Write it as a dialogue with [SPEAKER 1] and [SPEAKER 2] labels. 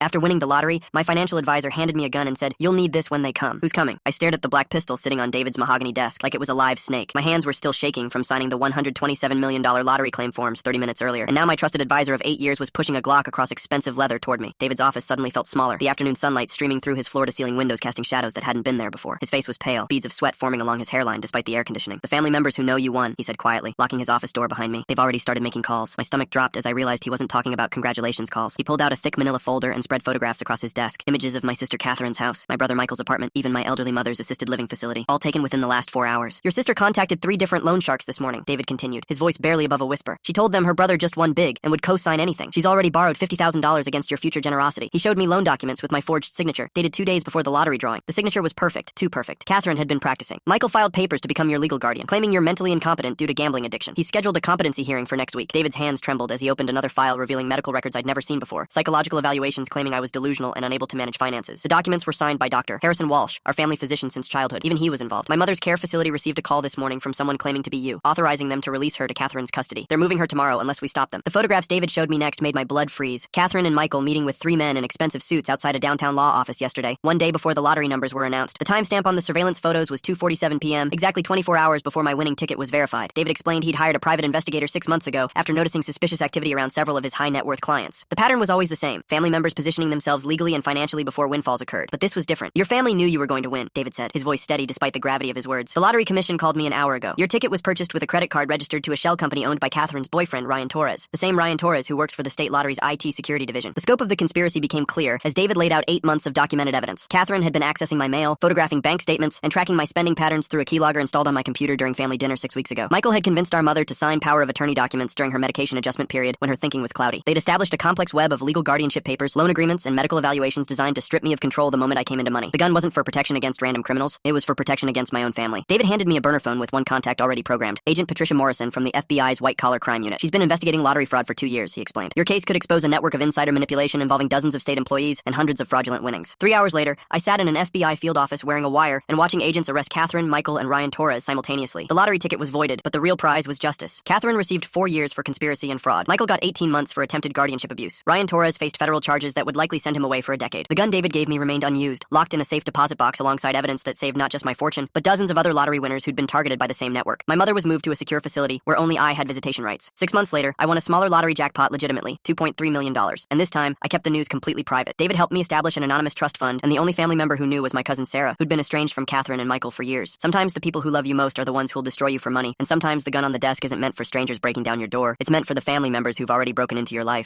[SPEAKER 1] After winning the lottery, my financial advisor handed me a gun and said, "You'll need this when they come." Who's coming? I stared at the black pistol sitting on David's mahogany desk like it was a live snake. My hands were still shaking from signing the $127 million lottery claim forms 30 minutes earlier, and now my trusted advisor of 8 years was pushing a Glock across expensive leather toward me. David's office suddenly felt smaller, the afternoon sunlight streaming through his floor-to-ceiling windows casting shadows that hadn't been there before. His face was pale, beads of sweat forming along his hairline despite the air conditioning. "The family members who know you won," he said quietly, locking his office door behind me. "They've already started making calls." My stomach dropped as I realized he wasn't talking about congratulations calls. He pulled out a thick manila folder and spread photographs across his desk. Images of my sister Catherine's house, my brother Michael's apartment, even my elderly mother's assisted living facility, all taken within the last 4 hours. "Your sister contacted 3 different loan sharks this morning," David continued, his voice barely above a whisper. "She told them her brother just won big and would co-sign anything. She's already borrowed $50,000 against your future generosity." He showed me loan documents with my forged signature, dated 2 days before the lottery drawing. The signature was perfect, too perfect. Catherine had been practicing. "Michael filed papers to become your legal guardian, claiming you're mentally incompetent due to gambling addiction. He's scheduled a competency hearing for next week." David's hands trembled as he opened another file revealing medical records I'd never seen before, psychological evaluations claiming I was delusional and unable to manage finances. The documents were signed by Dr. Harrison Walsh, our family physician since childhood. Even he was involved. "My mother's care facility received a call this morning from someone claiming to be you, authorizing them to release her to Catherine's custody. They're moving her tomorrow unless we stop them." The photographs David showed me next made my blood freeze. Catherine and Michael meeting with 3 men in expensive suits outside a downtown law office yesterday, one day before the lottery numbers were announced. The timestamp on the surveillance photos was 2:47 p.m., exactly 24 hours before my winning ticket was verified. David explained he'd hired a private investigator 6 months ago after noticing suspicious activity around several of his high-net-worth clients. The pattern was always the same, family members positioning themselves legally and financially before windfalls occurred. But this was different. "Your family knew you were going to win," David said, his voice steady despite the gravity of his words. "The lottery commission called me an hour ago. Your ticket was purchased with a credit card registered to a shell company owned by Catherine's boyfriend, Ryan Torres, the same Ryan Torres who works for the state lottery's IT security division." The scope of the conspiracy became clear as David laid out 8 months of documented evidence. Catherine had been accessing my mail, photographing bank statements, and tracking my spending patterns through a keylogger installed on my computer during family dinner 6 weeks ago. Michael had convinced our mother to sign power of attorney documents during her medication adjustment period when her thinking was cloudy. They'd established a complex web of legal guardianship papers, loan agreements, and medical evaluations designed to strip me of control the moment I came into money. The gun wasn't for protection against random criminals, it was for protection against my own family. David handed me a burner phone with one contact already programmed, Agent Patricia Morrison from the FBI's white-collar crime unit. "She's been investigating lottery fraud for 2 years, he explained. "Your case could expose a network of insider manipulation involving dozens of state employees and hundreds of fraudulent winnings." 3 hours later, I sat in an FBI field office wearing a wire and watching agents arrest Catherine, Michael, and Ryan Torres simultaneously. The lottery ticket was voided, but the real prize was justice. Catherine received 4 years for conspiracy and fraud. Michael got 18 months for attempted guardianship abuse. Ryan Torres faced federal charges that would likely send him away for a decade. The gun David gave me remained unused, locked in a safe deposit box alongside evidence that saved not just my fortune, but dozens of other lottery winners who'd been targeted by the same network. My mother was moved to a secure facility where only I had visitation rights. 6 months later, I won a smaller lottery jackpot legitimately, $2.3 million. And this time, I kept the news completely private. David helped me establish an anonymous trust fund, and the only family member who knew was my cousin Sarah, who'd been estranged from Catherine and Michael for years. Sometimes the people who love you most are the ones who'll destroy you for money, and sometimes the gun on the desk isn't meant for strangers breaking down your door. It's meant for the family members who've already broken into your life.